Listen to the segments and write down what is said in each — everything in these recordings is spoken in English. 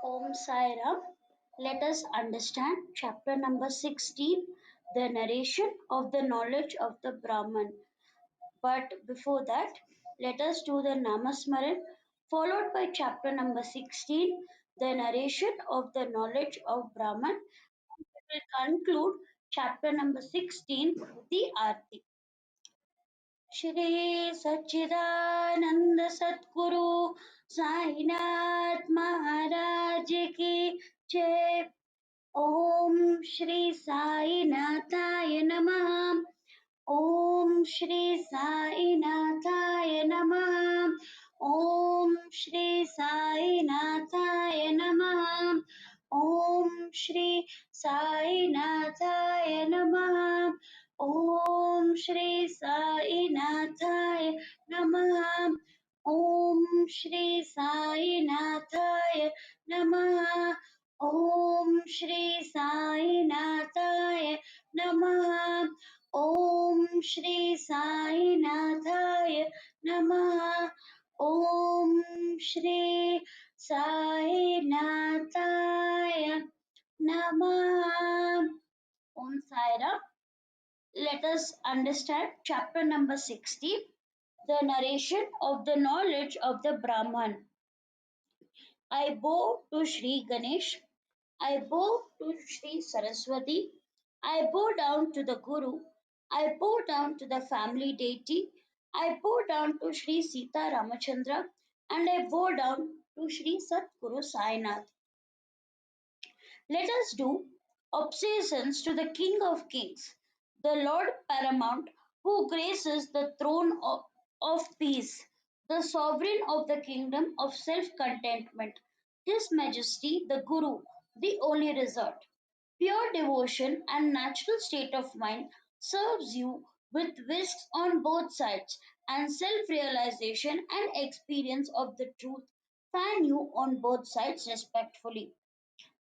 Om Sai Ram. Let us understand chapter number 16, the narration of the knowledge of the Brahman. But before that, let us do the Namasmaran, followed by chapter number 16, the narration of the knowledge of Brahman. We will conclude chapter number 16 with the Aarti. Shri सच्चिदानंद सद्गुरु साईनाथ महाराज की जय। ओम श्री साई नाथाय नमः। ओम श्री साई नाथाय नमः। ओम श्री साई नाथाय नमः। ओम श्री साई नाथाय नमः। ओम श्री साई नाथाय नमः। ओम श्री साई नाथाय नमः। ओम श्री साई नाथाय नमः। ओम श्री साई नाथाय नमः। ओम श्री साई नाथाय नमः। Om Sai Ram. Let us understand chapter number 16, the narration of the knowledge of the Brahman. I bow to Shri Ganesh. I bow to Shri Saraswati. I bow down to the Guru. I bow down to the family deity. I bow down to Shri Sita Ramachandra. And I bow down to Shri Satguru Sainath. Let us do obeisance to the King of Kings, the Lord Paramount, who graces the throne of peace, the sovereign of the kingdom of self contentment, His Majesty the Guru, the only resort. Pure devotion and natural state of mind serves you with whisks on both sides, and self realization and experience of the truth fan you on both sides respectfully.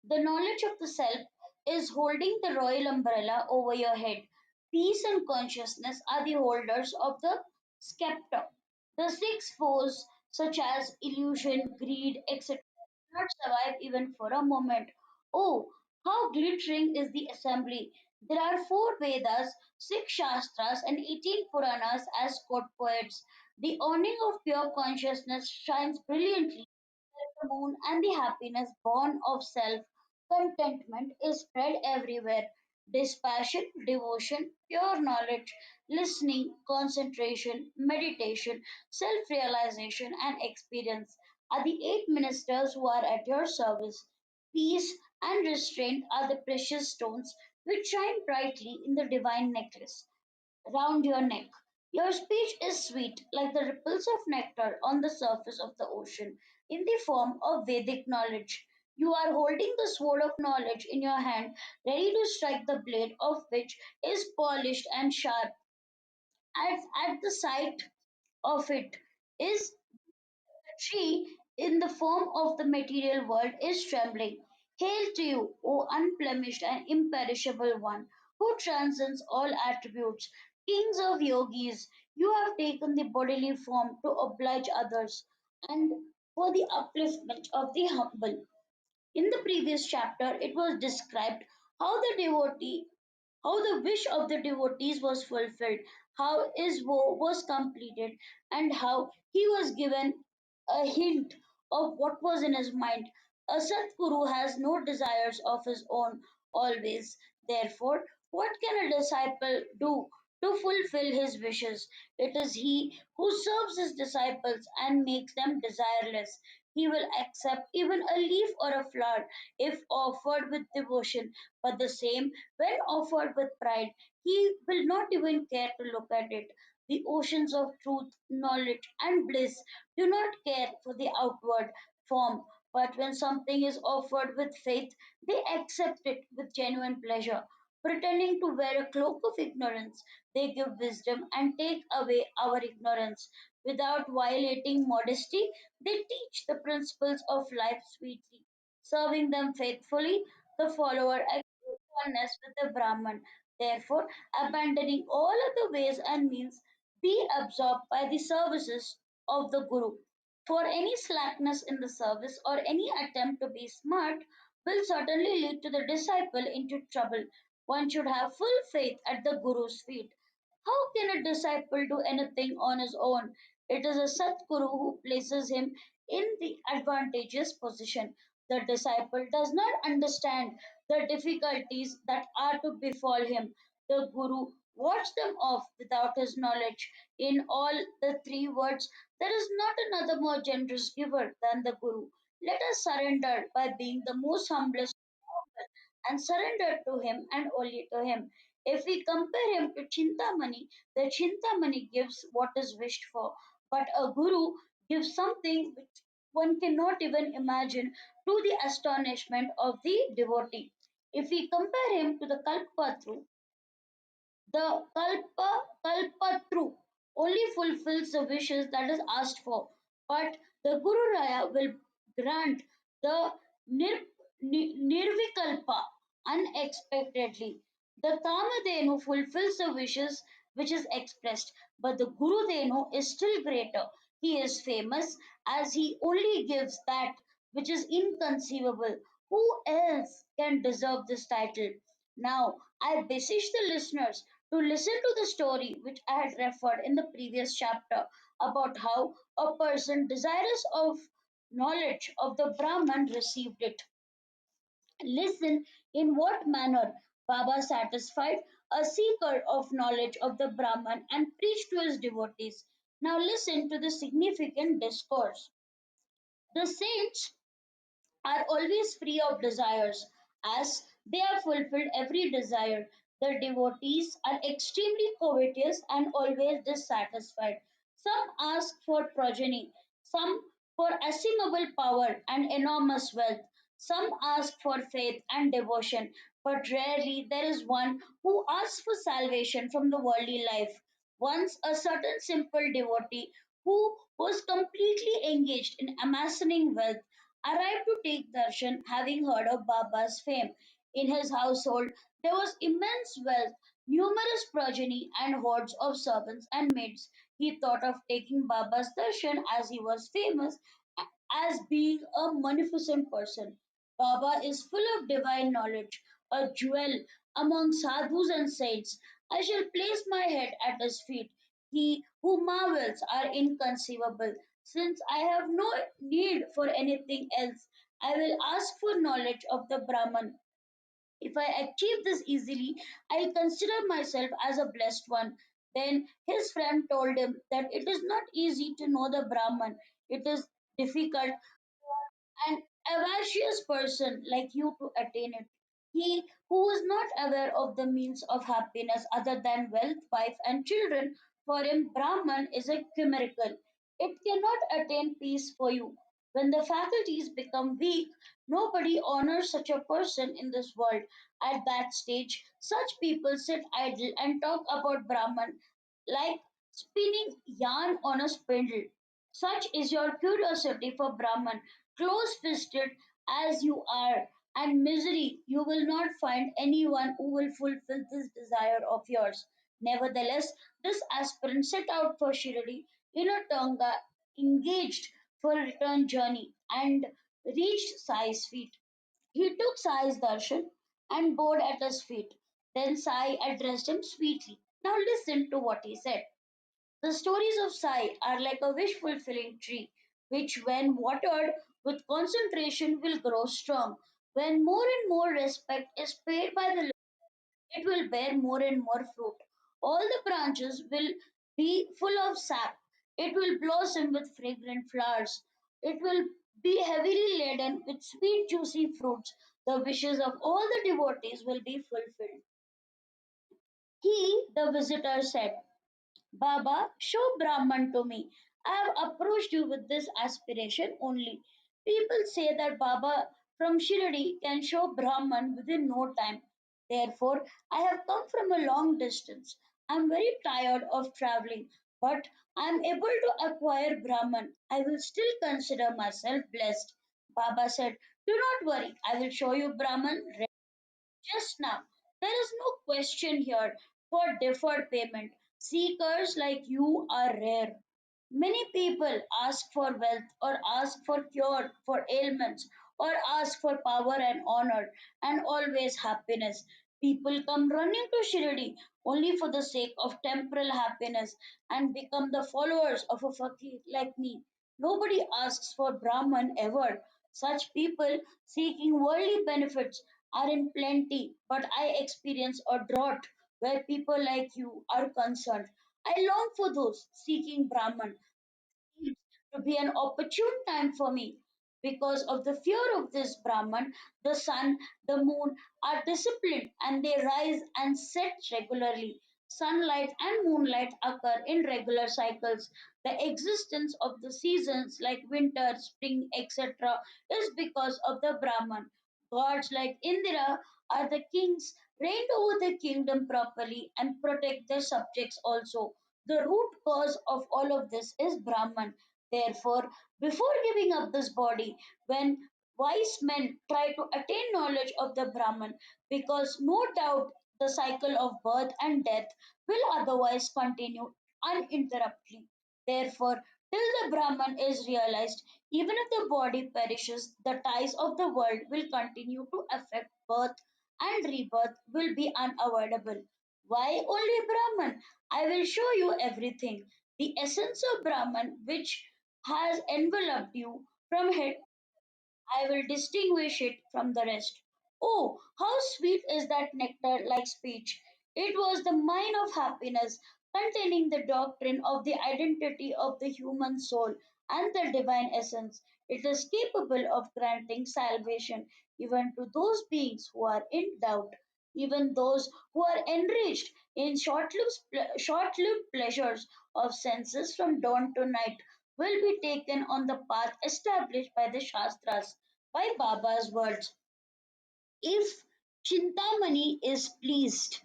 The knowledge of the self is holding the royal umbrella over your head. Peace and consciousness are the holders of the scepter. The six foes, such as illusion, greed, etc., cannot survive even for a moment. Oh, how glittering is the assembly! There are four Vedas, six Shastras, and 18 Puranas as court poets. The awning of pure consciousness shines brilliantly the moon, and the happiness born of self contentment is spread everywhere. Dispassion, devotion, pure knowledge, listening, concentration, meditation, self realization, and experience are the eight ministers who are at your service. Peace and restraint are the precious stones which shine brightly in the divine necklace round your neck. Your speech is sweet, like the ripples of nectar on the surface of the ocean, in the form of Vedic knowledge. You are holding the sword of knowledge in your hand, ready to strike the blade of which is polished and sharp. At the sight of it is she, in the form of the material world, is trembling. Hail to you, O unblemished and imperishable one, who transcends all attributes. Kings of yogis, you have taken the bodily form to oblige others and for the upliftment of the humble. In the previous chapter, it was described how how the wish of the devotees was fulfilled, how his woe was completed, and how he was given a hint of what was in his mind. A Satguru has no desires of his own always. Therefore, what can a disciple do to fulfill his wishes? It is he who serves his disciples and makes them desireless. He will accept even a leaf or a flower if offered with devotion, but the same when offered with pride. He will not even care to look at it. The oceans of truth, knowledge, and bliss do not care for the outward form, but when something is offered with faith, they accept it with genuine pleasure. Pretending to wear a cloak of ignorance, they give wisdom and take away our ignorance. Without violating modesty, they teach the principles of life sweetly. Serving them faithfully, the follower accepts oneness with the Brahman. Therefore, abandoning all other ways and means, be absorbed by the services of the Guru. For any slackness in the service or any attempt to be smart will certainly lead to the disciple into trouble. One should have full faith at the Guru's feet. How can a disciple do anything on his own? It is a Satguru who places him in the advantageous position. The disciple does not understand the difficulties that are to befall him. The Guru wards them off without his knowledge. In all the three words, there is not another more generous giver than the Guru. Let us surrender by being the most humblest and surrender to him and only to him. If we compare him to Chintamani, the Chintamani gives what is wished for, but a Guru gives something which one cannot even imagine to the astonishment of the devotee. If we compare him to the Kalpatru, the Kalpatru only fulfills the wishes that is asked for, but the Guru Raya will grant the nir, Nirvikalpa unexpectedly. The Kamadhenu fulfills the wishes which is expressed, but the Guru Denu is still greater. He is famous as he only gives that which is inconceivable. Who else can deserve this title? Now, I beseech the listeners to listen to the story which I had referred in the previous chapter about how a person desirous of knowledge of the Brahman received it. Listen in what manner Baba satisfied a seeker of knowledge of the Brahman and preached to his devotees. Now listen to the significant discourse. The saints are always free of desires, as they have fulfilled every desire. The devotees are extremely covetous and always dissatisfied. Some ask for progeny, some for estimable power and enormous wealth, some ask for faith and devotion, but rarely there is one who asks for salvation from the worldly life. Once a certain simple devotee who was completely engaged in amassing wealth arrived to take darshan, having heard of Baba's fame. In his household, there was immense wealth, numerous progeny, and hordes of servants and maids. He thought of taking Baba's darshan as he was famous as being a magnificent person. Baba is full of divine knowledge, a jewel among sadhus and saints. I shall place my head at his feet. He who marvels are inconceivable. Since I have no need for anything else, I will ask for knowledge of the Brahman. If I achieve this easily, I'll consider myself as a blessed one. Then his friend told him that it is not easy to know the Brahman. It is difficult an avaricious person like you to attain it. He who is not aware of the means of happiness other than wealth, wife, and children, for him Brahman is a chimerical. It cannot attain peace for you. When the faculties become weak, nobody honors such a person in this world. At that stage, such people sit idle and talk about Brahman like spinning yarn on a spindle. Such is your curiosity for Brahman, close fisted as you are, and misery, you will not find anyone who will fulfill this desire of yours. Nevertheless, this aspirant set out for Shirdi in a Tonga, engaged for a return journey, and reached Sai's feet. He took Sai's darshan and bowed at his feet. Then Sai addressed him sweetly. Now listen to what he said. The stories of Sai are like a wish fulfilling tree, which, when watered with concentration, will grow strong. When more and more respect is paid by the it will bear more and more fruit. All the branches will be full of sap. It will blossom with fragrant flowers. It will be heavily laden with sweet, juicy fruits. The wishes of all the devotees will be fulfilled. He, the visitor, said, Baba, show Brahman to me. I have approached you with this aspiration only. People say that Baba from Shirdi can show Brahman within no time. Therefore, I have come from a long distance. I am very tired of traveling, but I am able to acquire Brahman. I will still consider myself blessed. Baba said, do not worry, I will show you Brahman just now. There is no question here for deferred payment. Seekers like you are rare. Many people ask for wealth or ask for cure for ailments or ask for power and honor and always happiness. People come running to Shirdi only for the sake of temporal happiness and become the followers of a fakir like me. Nobody asks for Brahman ever. Such people seeking worldly benefits are in plenty, but I experience a drought where people like you are concerned. I long for those seeking Brahman seems to be an opportune time for me. Because of the fear of this Brahman, the sun, the moon are disciplined and they rise and set regularly. Sunlight and moonlight occur in regular cycles. The existence of the seasons like winter, spring, etc., is because of the Brahman. Gods like Indra are the kings, reign over the kingdom properly and protect their subjects also. The root cause of all of this is Brahman. Therefore, before giving up this body, when wise men try to attain knowledge of the Brahman, because no doubt the cycle of birth and death will otherwise continue uninterruptedly. Therefore, till the Brahman is realized, even if the body perishes, the ties of the world will continue to affect birth and rebirth will be unavoidable. Why only Brahman? I will show you everything. The essence of Brahman, which has enveloped you from head, I will distinguish it from the rest. Oh, how sweet is that nectar like speech! It was the mine of happiness, containing the doctrine of the identity of the human soul and the divine essence. It is capable of granting salvation even to those beings who are in doubt, even those who are enriched in short-lived pleasures of senses from dawn to night will be taken on the path established by the Shastras. By Baba's words, if Chintamani is pleased,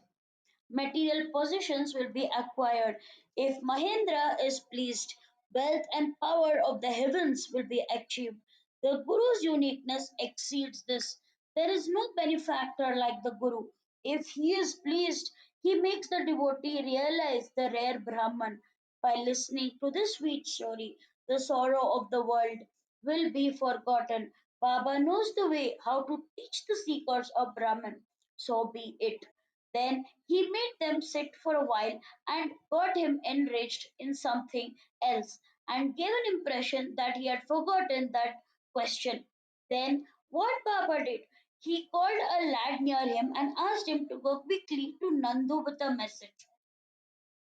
material possessions will be acquired. If Mahendra is pleased, wealth and power of the heavens will be achieved. The Guru's uniqueness exceeds this. There is no benefactor like the Guru. If he is pleased, he makes the devotee realize the rare Brahman. By listening to this sweet story, the sorrow of the world will be forgotten. Baba knows the way how to teach the seekers of Brahman. So be it. Then he made them sit for a while and got him enraged in something else and gave an impression that he had forgotten that question. Then what Baba did? He called a lad near him and asked him to go quickly to Nandu with a message.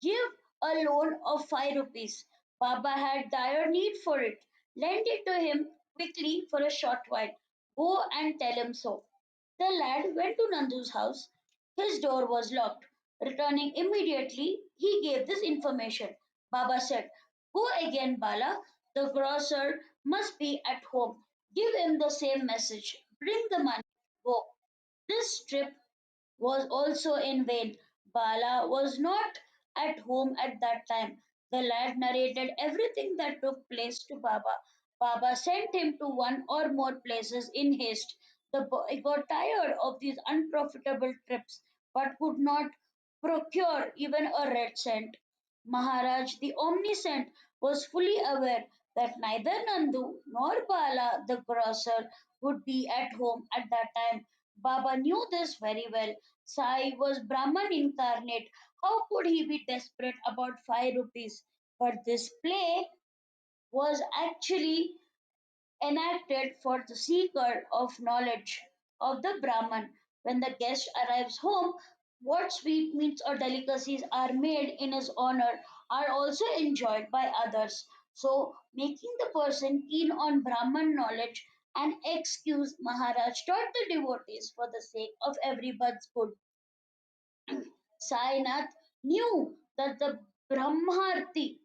Give a loan of 5 rupees. Baba had dire need for it. Lend it to him quickly for a short while. Go and tell him so. The lad went to Nandu's house. His door was locked. Returning immediately, he gave this information. Baba said, go again, Bala. The grocer must be at home. Give him the same message. Bring the money. Go. This trip was also in vain. Bala was not at home at that time. The lad narrated everything that took place to Baba. Baba sent him to one or more places in haste. The boy got tired of these unprofitable trips but could not procure even a red cent. Maharaj, the omniscient, was fully aware that neither Nandu nor Bala, the grocer, would be at home at that time. Baba knew this very well. Sai was Brahman incarnate. How could he be desperate about 5 rupees? But this play was actually enacted for the seeker of knowledge of the Brahman. When the guest arrives home, what sweetmeats or delicacies are made in his honor are also enjoyed by others. So, making the person keen on Brahman knowledge and excuse Maharaj taught the devotees for the sake of everyone's good. Sainath knew that the Brahmarti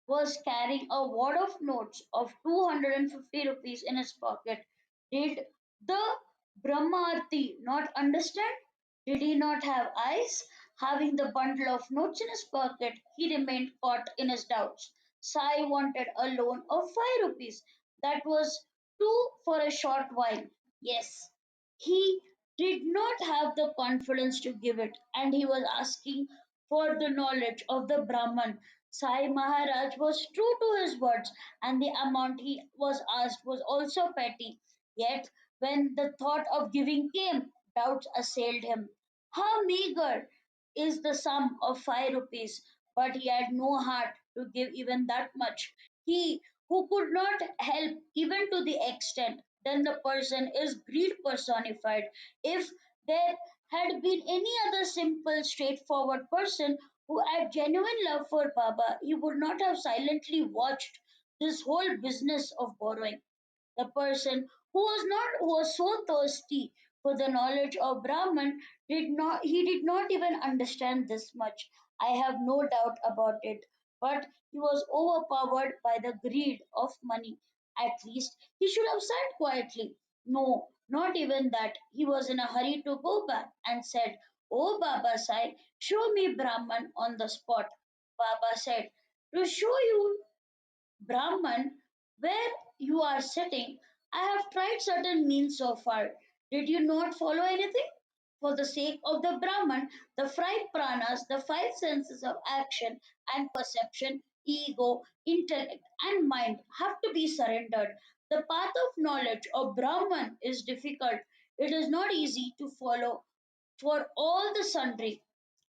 was carrying a wad of notes of 250 rupees in his pocket. Did the Brahmarti not understand? Did he not have eyes? Having the bundle of notes in his pocket, he remained caught in his doubts. Sai wanted a loan of 5 rupees. That was two for a short while. Yes, he did not have the confidence to give it, and he was asking for the knowledge of the Brahman. Sai Maharaj was true to his words, and the amount he was asked was also petty. Yet, when the thought of giving came, doubts assailed him. How meagre is the sum of 5 rupees! But he had no heart to give even that much. He who could not help even to the extent, then the person is greed personified. If there had been any other simple, straightforward person who had genuine love for Baba, he would not have silently watched this whole business of borrowing. The person who was so thirsty for the knowledge of Brahman did not even understand this much. I have no doubt about it. But he was overpowered by the greed of money. At least he should have sat quietly. No, not even that. He was in a hurry to go back and said, "Oh Baba Sai, show me Brahman on the spot." Baba said, "To show you Brahman, where you are sitting, I have tried certain means so far. Did you not follow anything? For the sake of the Brahman, the five pranas, the five senses of action and perception, ego, intellect, and mind have to be surrendered. The path of knowledge of Brahman is difficult. It is not easy to follow for all the sundry.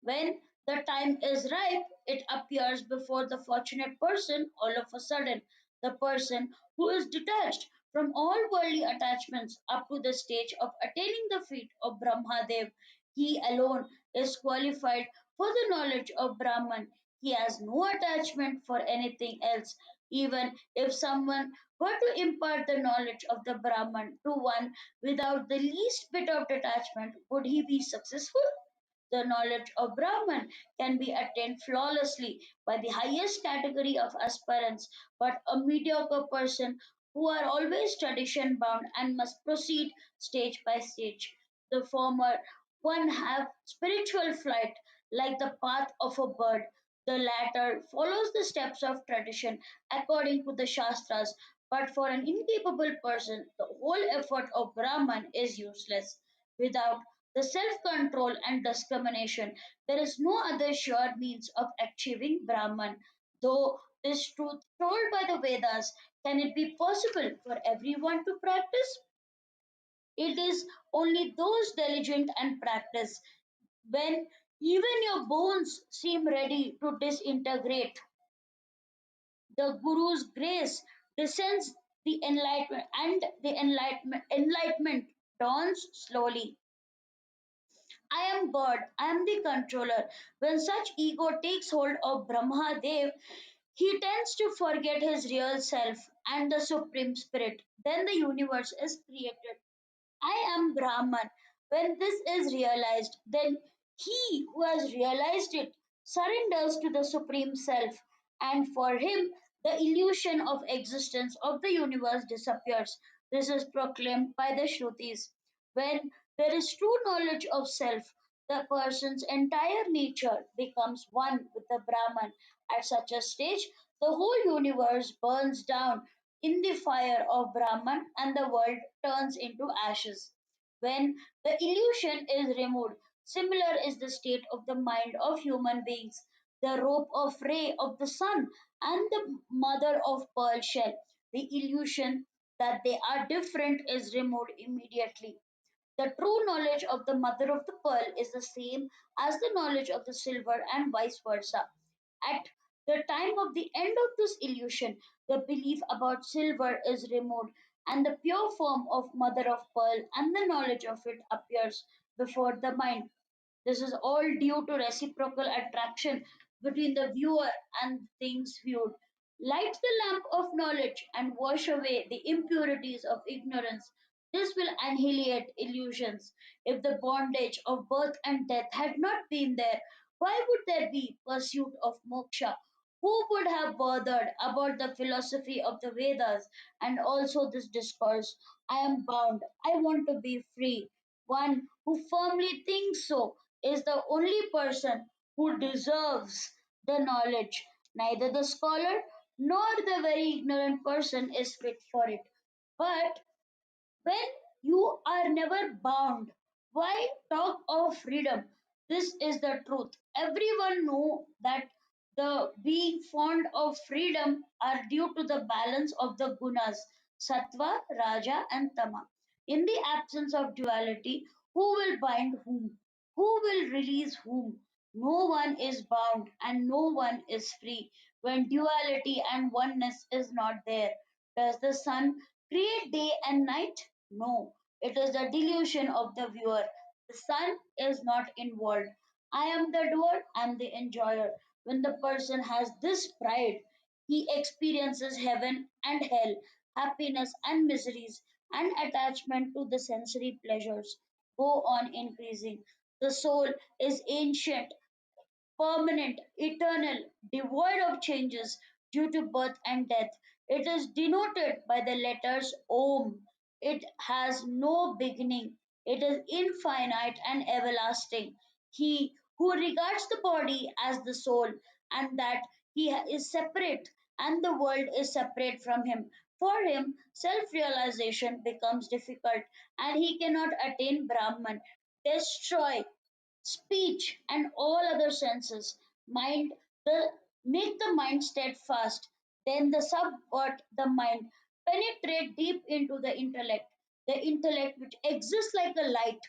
When the time is ripe, it appears before the fortunate person all of a sudden. The person who is detached from all worldly attachments up to the stage of attaining the feet of Brahmadev. He alone is qualified for the knowledge of Brahman. He has no attachment for anything else. Even if someone were to impart the knowledge of the Brahman to one without the least bit of detachment, would he be successful? The knowledge of Brahman can be attained flawlessly by the highest category of aspirants, but a mediocre person who are always tradition bound and must proceed stage by stage. The former one have spiritual flight like the path of a bird. The latter follows the steps of tradition according to the Shastras, but for an incapable person, the whole effort of Brahman is useless. Without the self control and discrimination, there is no other sure means of achieving Brahman. Though this truth told by the Vedas, can it be possible for everyone to practice? It is only those diligent and practice. When even your bones seem ready to disintegrate, the Guru's grace descends the enlightenment and the enlightenment dawns slowly. I am God, I am the controller. When such ego takes hold of Brahma Dev, he tends to forget his real self and the supreme spirit. Then the universe is created. I am Brahman. When this is realized, then he who has realized it surrenders to the Supreme Self, and for him, the illusion of existence of the universe disappears. This is proclaimed by the Shrutis. When there is true knowledge of self, the person's entire nature becomes one with the Brahman. At such a stage, the whole universe burns down in the fire of Brahman and the world turns into ashes. When the illusion is removed, similar is the state of the mind of human beings. The rope of ray of the sun and the mother of pearl shell. The illusion that they are different is removed immediately. The true knowledge of the mother of the pearl is the same as the knowledge of the silver and vice versa. At the time of the end of this illusion, the belief about silver is removed and the pure form of mother of pearl and the knowledge of it appears before the mind. This is all due to reciprocal attraction between the viewer and things viewed. Light the lamp of knowledge and wash away the impurities of ignorance. This will annihilate illusions. If the bondage of birth and death had not been there, why would there be pursuit of moksha? Who would have bothered about the philosophy of the Vedas and also this discourse? I am bound. I want to be free. One who firmly thinks so is the only person who deserves the knowledge. Neither the scholar nor the very ignorant person is fit for it. But when you are never bound, why talk of freedom? This is the truth. Everyone know that The being fond of freedom are due to the balance of the gunas, sattva, raja, and tama. In the absence of duality, who will bind whom? Who will release whom? No one is bound and no one is free when duality and oneness is not there. Does the sun create day and night? No, it is the delusion of the viewer. The sun is not involved. I am the doer, I am the enjoyer. When the person has this pride, he experiences heaven and hell, happiness and miseries, and attachment to the sensory pleasures go on increasing. The soul is ancient, permanent, eternal, devoid of changes due to birth and death. It is denoted by the letters Om. It has no beginning. It is infinite and everlasting. He who regards the body as the soul and that he is separate and the world is separate from him. For him, self realization becomes difficult and he cannot attain Brahman. Destroy speech and all other senses mind the make the mind steadfast, then the subvert the mind penetrate deep into the intellect which exists like a light.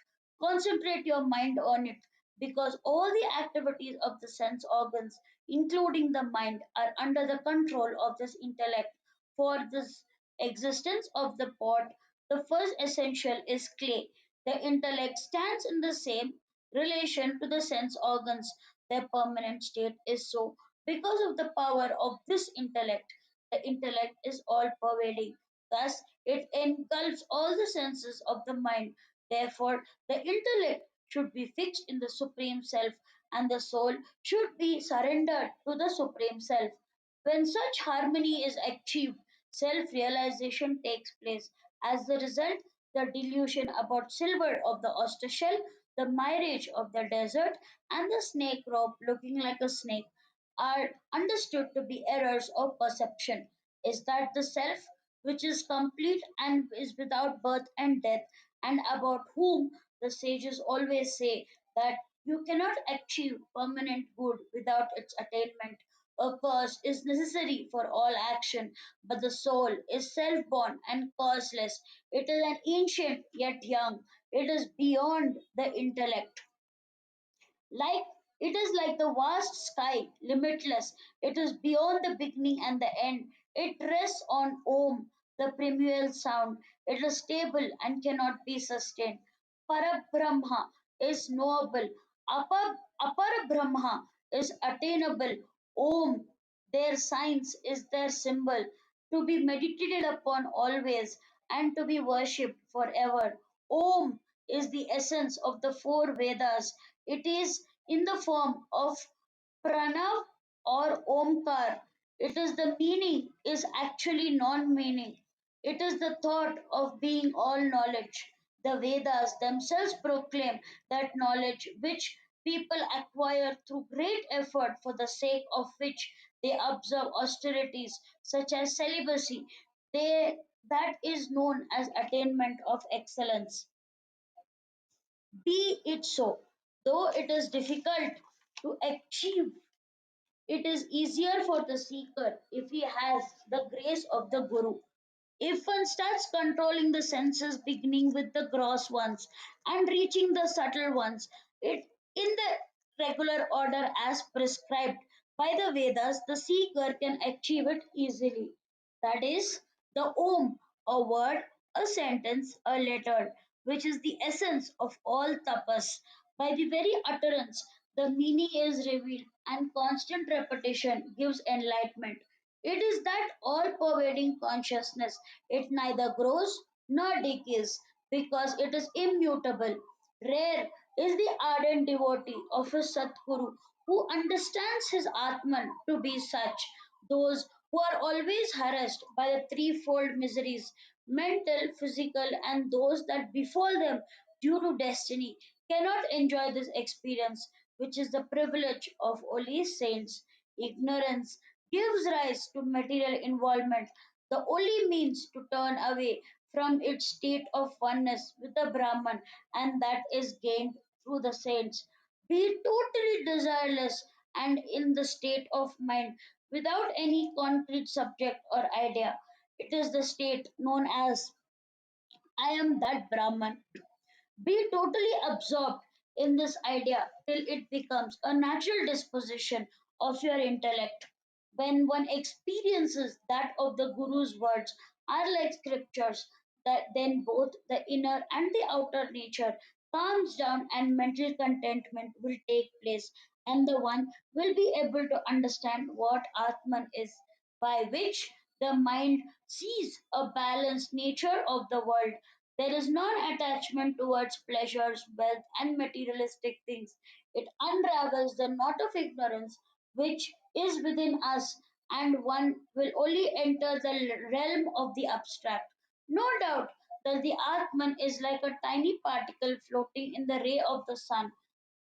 Concentrate your mind on it, because all the activities of the sense organs including the mind are under the control of this intellect. For this existence of the pot, the first essential is clay. The intellect stands in the same relation to the sense organs. Their permanent state is so because of the power of this intellect. The intellect is all pervading. Thus, it engulfs all the senses of the mind. Therefore, the intellect should be fixed in the Supreme Self, and the soul should be surrendered to the Supreme Self. When such harmony is achieved, self realization takes place. As a result, the delusion about silver of the oyster shell, the mirage of the desert, and the snake rope looking like a snake are understood to be errors of perception. Is that the self which is complete and is without birth and death, and about whom the sages always say that you cannot achieve permanent good without its attainment. A cause is necessary for all action, but the soul is self born and causeless. It is an ancient yet young. It is beyond the intellect. Like it is like the vast sky, limitless. It is beyond the beginning and the end. It rests on Om, the primeval sound. It is stable and cannot be sustained. Parabrahma is knowable. Aparbrahma is attainable. Om, their signs, is their symbol, to be meditated upon always and to be worshipped forever. Om is the essence of the four Vedas. It is in the form of Pranav or Omkar. It is the meaning is actually non-meaning. It is the thought of being all knowledge. The Vedas themselves proclaim that knowledge which people acquire through great effort for the sake of which they observe austerities such as celibacy, that is known as attainment of excellence. Be it so, though it is difficult to achieve, it is easier for the seeker if he has the grace of the Guru. If one starts controlling the senses, beginning with the gross ones and reaching the subtle ones, it in the regular order as prescribed by the Vedas, the seeker can achieve it easily. That is, the Om, a word, a sentence, a letter, which is the essence of all tapas. By the very utterance, the meaning is revealed, and constant repetition gives enlightenment. It is that all pervading consciousness. It neither grows nor decays because it is immutable. Rare is the ardent devotee of a Satguru who understands his Atman to be such. Those who are always harassed by the threefold miseries, mental, physical, and those that befall them due to destiny, cannot enjoy this experience, which is the privilege of only saints. Ignorance gives rise to material involvement, the only means to turn away from its state of oneness with the Brahman, and that is gained through the saints. Be totally desireless and in the state of mind without any concrete subject or idea. It is the state known as I am that Brahman. Be totally absorbed in this idea till it becomes a natural disposition of your intellect. When one experiences that of the Guru's words are like scriptures, that then both the inner and the outer nature calms down and mental contentment will take place, and the one will be able to understand what Atman is, by which the mind sees a balanced nature of the world. There is non-attachment towards pleasures, wealth, and materialistic things. It unravels the knot of ignorance which is within us, and one will only enter the realm of the abstract. No doubt that the Atman is like a tiny particle floating in the ray of the sun,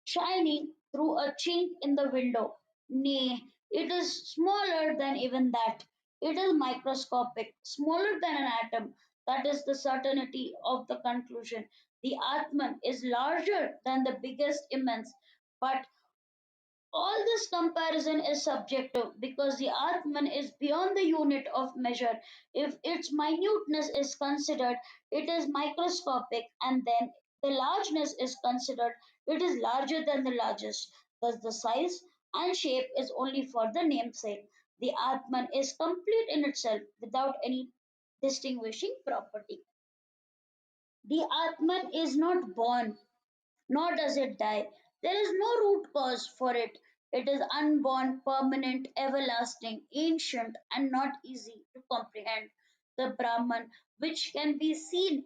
shining through a chink in the window. Nay, it is smaller than even that. It is microscopic, smaller than an atom. That is the certainty of the conclusion. The Atman is larger than the biggest immense, but all this comparison is subjective because the Atman is beyond the unit of measure. If its minuteness is considered, it is microscopic, and then the largeness is considered, it is larger than the largest. Thus, the size and shape is only for the namesake. The Atman is complete in itself without any distinguishing property. The Atman is not born nor does it die. There is no root cause for it. It is unborn, permanent, everlasting, ancient, and not easy to comprehend. The Brahman, which can be seen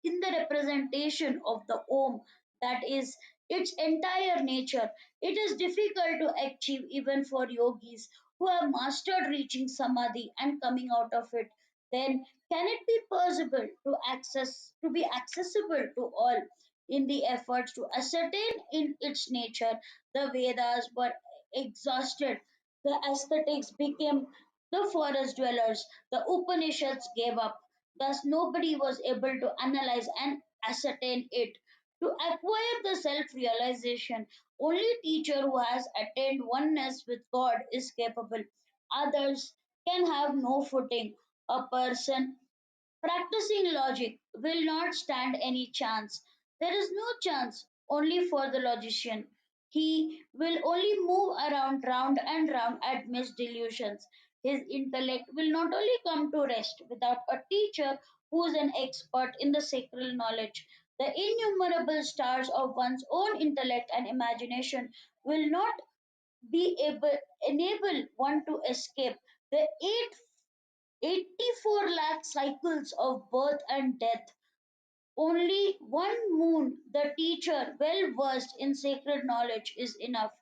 in the representation of the Om, that is its entire nature, it is difficult to achieve even for yogis who have mastered reaching samadhi and coming out of it. Then can it be possible to be accessible to all? In the efforts to ascertain in its nature, the Vedas were exhausted. The ascetics became the forest dwellers. The Upanishads gave up. Thus, nobody was able to analyze and ascertain it. To acquire the self realization, only teacher who has attained oneness with God is capable. Others can have no footing. A person practicing logic will not stand any chance. There is no chance only for the logician. He will only move around round and round amidst delusions. His intellect will not only come to rest without a teacher who is an expert in the sacred knowledge. The innumerable stars of one's own intellect and imagination will not be able enable one to escape the 84 lakh cycles of birth and death. Only one moon, the teacher well versed in sacred knowledge, is enough.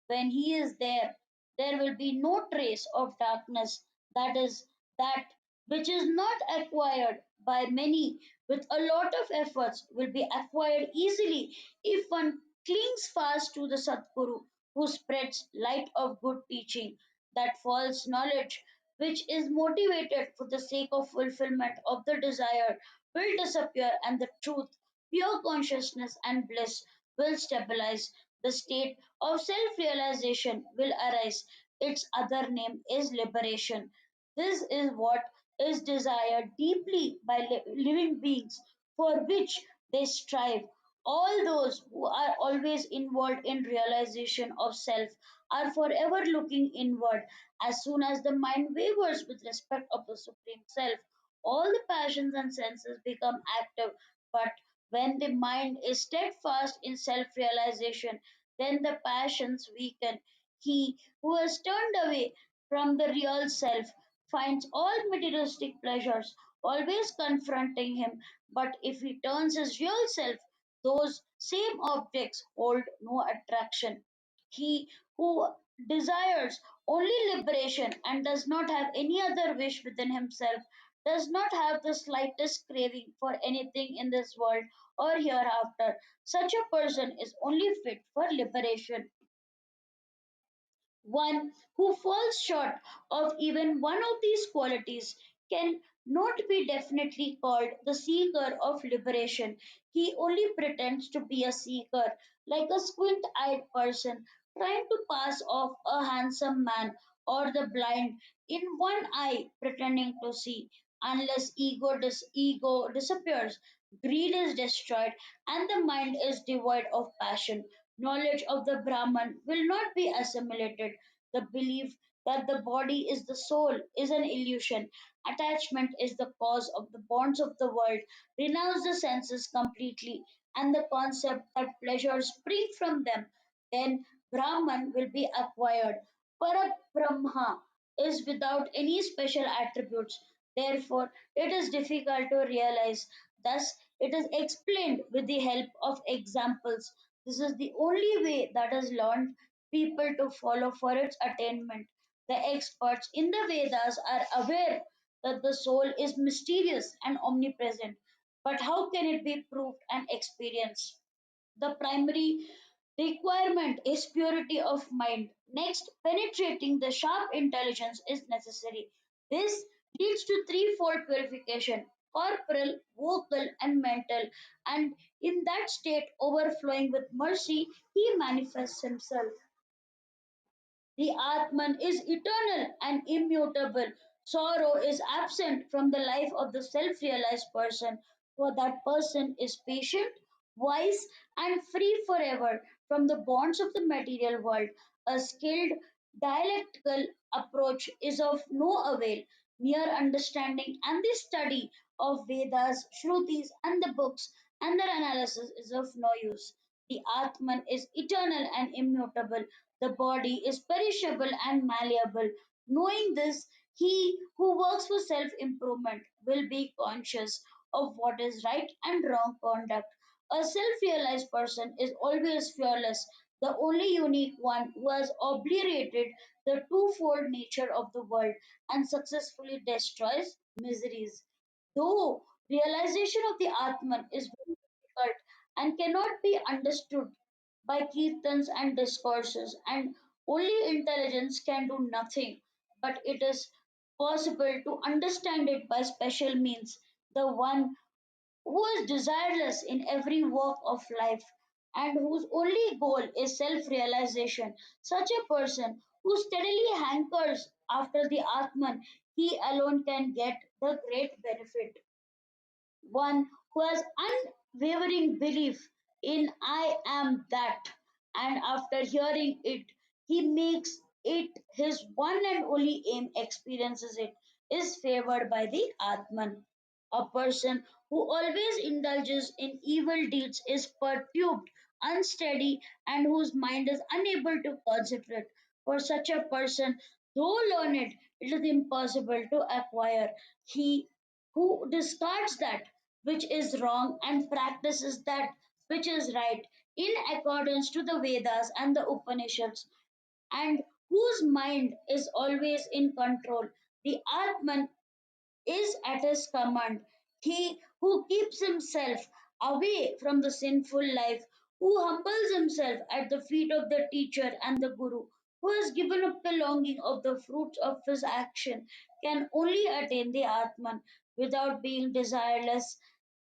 When he is there, there will be no trace of darkness. That is, that which is not acquired by many with a lot of efforts will be acquired easily if one clings fast to the Sadguru who spreads light of good teaching. That false knowledge, which is motivated for the sake of fulfillment of the desire, will disappear, and the truth, pure consciousness, and bliss will stabilize. The state of self realization will arise. Its other name is liberation. This is what is desired deeply by living beings, for which they strive. All those who are always involved in realization of self are forever looking inward. As soon as the mind wavers with respect of the supreme self, all the passions and senses become active. But when the mind is steadfast in self realization, then the passions weaken. He who has turned away from the real self finds all materialistic pleasures always confronting him. But if he turns his real self, those same objects hold no attraction. He who desires only liberation and does not have any other wish within himself does not have the slightest craving for anything in this world or hereafter. Such a person is only fit for liberation. One who falls short of even one of these qualities can not be definitely called the seeker of liberation. He only pretends to be a seeker, like a squint eyed person trying to pass off a handsome man or the blind in one eye pretending to see. Unless ego disappears, greed is destroyed, and the mind is devoid of passion, knowledge of the Brahman will not be assimilated. The belief that the body is the soul is an illusion. Attachment is the cause of the bonds of the world. Renounce the senses completely, and the concept that pleasures spring from them. Then Brahman will be acquired. Parabrahma is without any special attributes. Therefore, it is difficult to realize. Thus, it is explained with the help of examples. This is the only way that has learned people to follow for its attainment. The experts in the Vedas are aware that the soul is mysterious and omnipresent. But how can it be proved and experienced? The primary requirement is purity of mind. Next, penetrating the sharp intelligence is necessary. This leads to threefold purification: corporal, vocal, and mental. And in that state, overflowing with mercy, he manifests himself. The Atman is eternal and immutable. Sorrow is absent from the life of the self realized person, for that person is patient, wise, and free forever from the bonds of the material world. A skilled dialectical approach is of no avail. Mere understanding and the study of Vedas, Shrutis, and the books and their analysis is of no use. The Atman is eternal and immutable. The body is perishable and malleable. Knowing this, he who works for self improvement will be conscious of what is right and wrong conduct. A self realized person is always fearless, the only unique one who has obliterated the twofold nature of the world and successfully destroys miseries. Though realization of the Atman is very difficult and cannot be understood by kirtans and discourses, and only intelligence can do nothing, but it is possible to understand it by special means. The one who is desireless in every walk of life and whose only goal is self realization, such a person who steadily hankers after the Atman, he alone can get the great benefit. One who has unwavering belief in I am that, and after hearing it, he makes it his one and only aim, experiences it, is favored by the Atman. A person who always indulges in evil deeds is perturbed, unsteady, and whose mind is unable to concentrate. For such a person, though learned, it is impossible to acquire. He who discards that which is wrong and practices that which is right in accordance to the Vedas and the Upanishads, and whose mind is always in control. The Atman is at his command. He who keeps himself away from the sinful life, who humbles himself at the feet of the teacher and the guru, who has given up the longing of the fruits of his action, can only attain the Atman without being desireless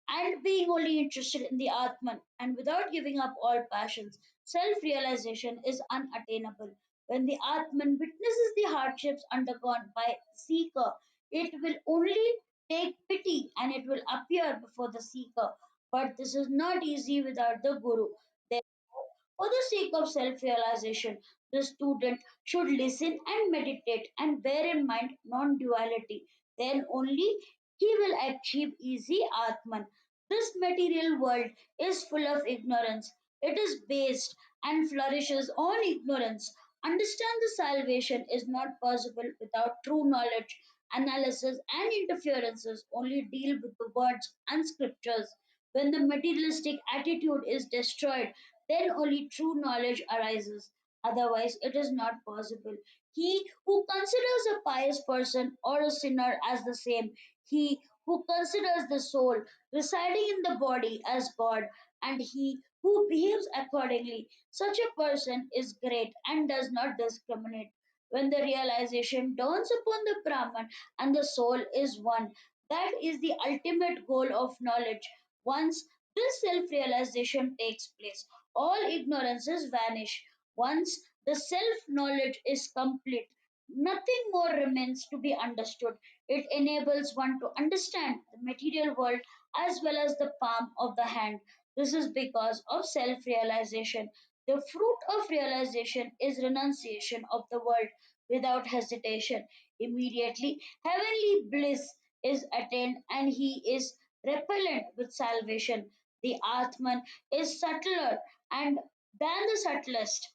and being only interested in the Atman and without giving up all passions. Self realization is unattainable. When the Atman witnesses the hardships undergone by the seeker, it will only take pity and it will appear before the seeker. But this is not easy without the Guru. Therefore, for the sake of self realization, the student should listen and meditate and bear in mind non duality. Then only he will achieve easy Atman. This material world is full of ignorance. It is based and flourishes on ignorance. Understand the salvation is not possible without true knowledge. Analysis and interferences only deal with the words and scriptures. When the materialistic attitude is destroyed, then only true knowledge arises. Otherwise, it is not possible. He who considers a pious person or a sinner as the same, he who considers the soul residing in the body as God, and he who behaves accordingly, such a person is great and does not discriminate. When the realization dawns upon the Brahman and the soul is one, that is the ultimate goal of knowledge. Once this self realization takes place, all ignorances vanish. Once The self knowledge is complete. Nothing more remains to be understood. It enables one to understand the material world as well as the palm of the hand. This is because of self realization. The fruit of realization is renunciation of the world without hesitation. Immediately, heavenly bliss is attained and he is repellent with salvation. The Atman is subtler and than the subtlest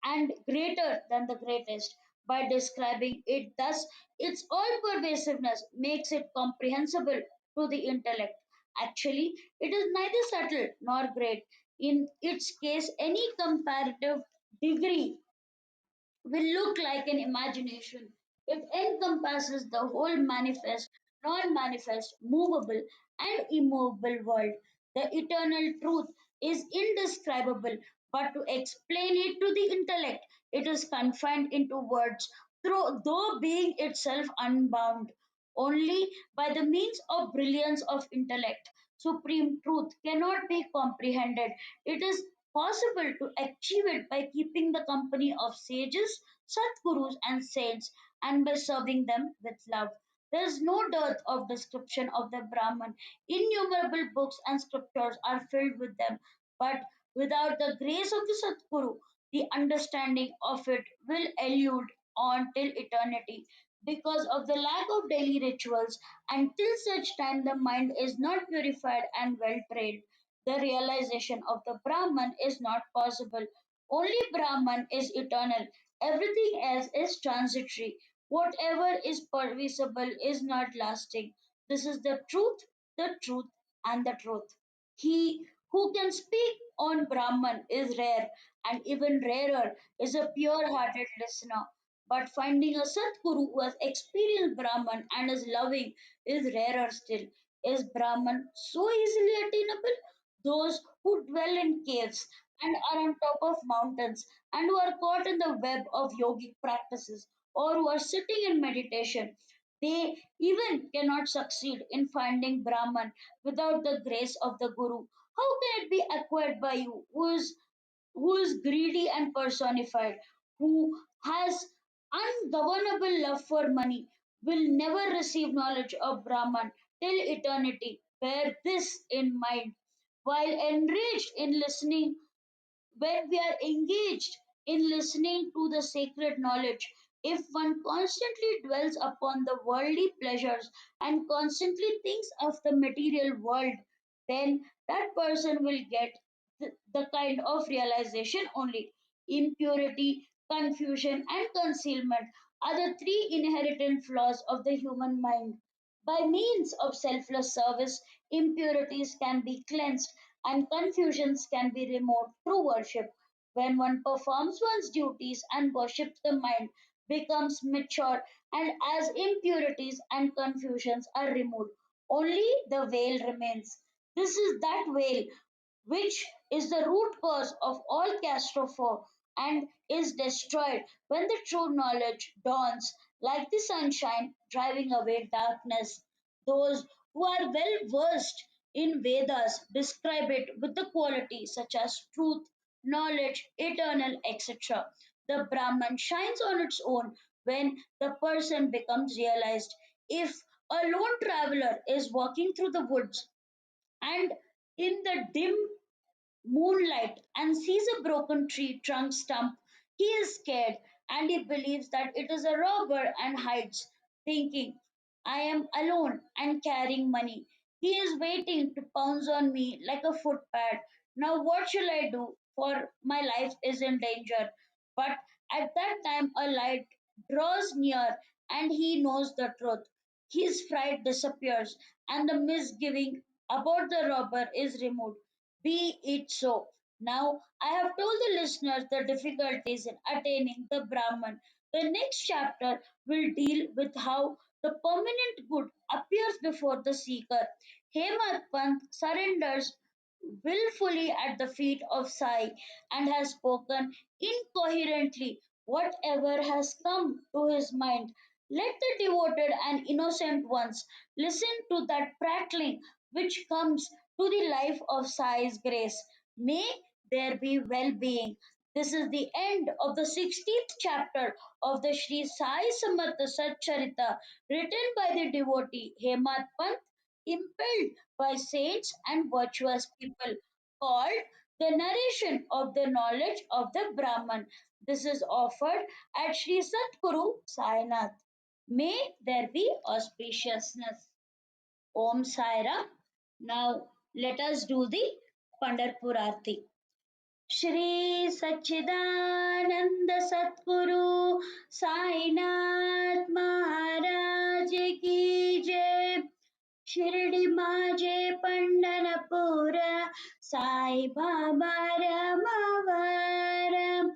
and greater than the greatest. By describing it thus, its all pervasiveness makes it comprehensible to the intellect. Actually, it is neither subtle nor great. In its case, any comparative degree will look like an imagination. It encompasses the whole manifest, non manifest, movable, and immovable world. The eternal truth is indescribable, but to explain it to the intellect, it is confined into words, though being itself unbound. Only by the means of brilliance of intellect, supreme truth cannot be comprehended. It is possible to achieve it by keeping the company of sages, Satgurus, and saints, and by serving them with love. There is no dearth of description of the Brahman. Innumerable books and scriptures are filled with them, but without the grace of the Satguru, the understanding of it will elude on till eternity because of the lack of daily rituals. Until such time the mind is not purified and well trained, the realization of the Brahman is not possible. Only Brahman is eternal, everything else is transitory. Whatever is permissible is not lasting. This is the truth, and the truth. He who can speak on Brahman is rare, and even rarer is a pure hearted listener. But finding a Satguru who has experienced Brahman and is loving is rarer still. Is Brahman so easily attainable? Those who dwell in caves and are on top of mountains and who are caught in the web of yogic practices or who are sitting in meditation, they even cannot succeed in finding Brahman without the grace of the Guru. How can it be acquired by you who is greedy and personified, who has ungovernable love for money, will never receive knowledge of Brahman till eternity? Bear this in mind. While enraged in listening, when we are engaged in listening to the sacred knowledge, if one constantly dwells upon the worldly pleasures and constantly thinks of the material world, then that person will get the kind of realization only. Impurity, confusion, and concealment are the three inherent flaws of the human mind. By means of selfless service, impurities can be cleansed and confusions can be removed through worship. When one performs one's duties and worships, the mind becomes mature, and as impurities and confusions are removed, only the veil remains. This is that veil which is the root cause of all catastrophe and is destroyed when the true knowledge dawns like the sunshine, driving away darkness. Those who are well versed in Vedas describe it with the qualities such as truth, knowledge, eternal, etc. The Brahman shines on its own when the person becomes realized. If a lone traveler is walking through the woods and in the dim moonlight and sees a broken tree trunk stump, he is scared and he believes that it is a robber and hides, thinking, I am alone and carrying money. He is waiting to pounce on me like a footpad. Now, what shall I do? For my life is in danger. But at that time, a light draws near and he knows the truth. His fright disappears and the misgiving about the robber is removed. Be it so. Now, I have told the listeners the difficulties in attaining the Brahman. The next chapter will deal with how the permanent good appears before the seeker. Hemant Pant surrenders willfully at the feet of Sai and has spoken incoherently whatever has come to his mind. Let the devoted and innocent ones listen to that prattling which comes to the life of Sai's grace. May there be well being. This is the end of the 16th chapter of the Shri Sai Satcharithra, written by the devotee Hemat Pant, impelled by saints and virtuous people, called the narration of the knowledge of the Brahman. This is offered at Shri Satguru Sainath. May there be auspiciousness. Om Saira. Now let us do the Pandarpur Aarti. Shri सच्चिदानंद सतगुरु साईनाथ महाराज की जय. शिर्डी माझे पंढरपूर साई बाबा रमावरम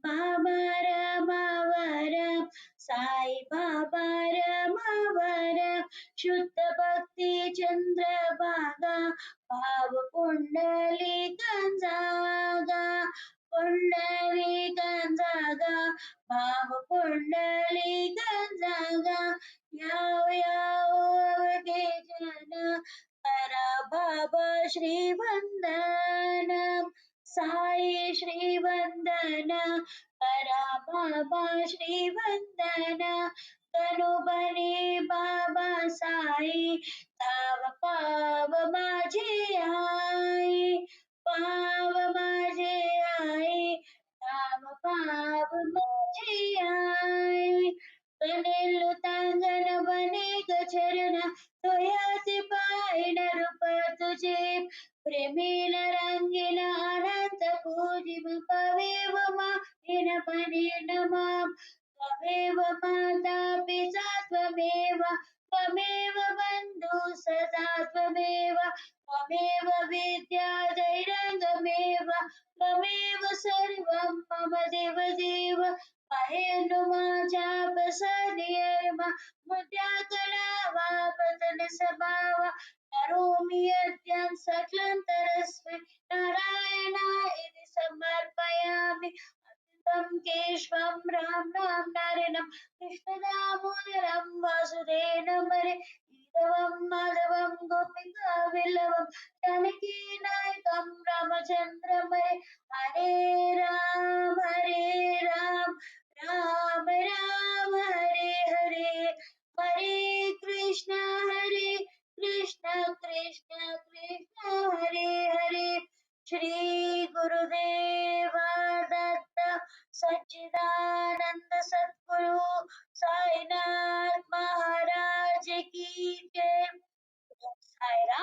बाबा रमावरम साई बाबा रमावरम शुद्ध भक्ती चंद्रभागा भाव पुंडली गंजागा पुंडली गंजागा भाव पुंडली गंजागा याव याव अवघे जन करा बाबा श्रीवंदन साई श्रीवंदन करा बाबा श्रीवंदन तनुबने बाबा साई ताव पाव माझे आई पाव माझे आई ताव पाव माझे आई कनेलु तांगण बने गचरण तोयाचे पायन रूप तुझे प्रेमील रंगीन अनंत पूजिम पवेव माहिन पनीन माम त्वमेव माता पिता त्वमेव त्वमेव बन्धु सदा त्वमेव त्वमेव विद्या दैरङ्गमेव त्वमेव सर्वं मम देव देव महेन्दु माझ्या प्रसन्नियम मुद्या कलावा पतन स्वभाव करोमि यज्ञं सकलं तरस्मै नारायणाय समर्पयामि अच्युतं केशवं राम नारायणं कृष्णदामोदरं वासुदेवं हरे माधवं गोपिका विल्लवं जानकी नायकं रामचन्द्रं हरे राम राम राम हरे कृष्ण हरे कृष्ण कृष्ण कृष्ण हरे हरे श्री गुरुदेव दत्त सच्चिदानंद सद्गुरु साईनाथ महाराज की जय. Saira,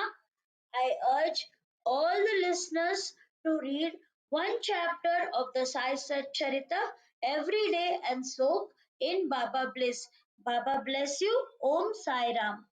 I urge all the listeners to read one chapter of the Sai Satcharithra every day and soak in Baba bliss. Baba bless you. Om Sai Ram.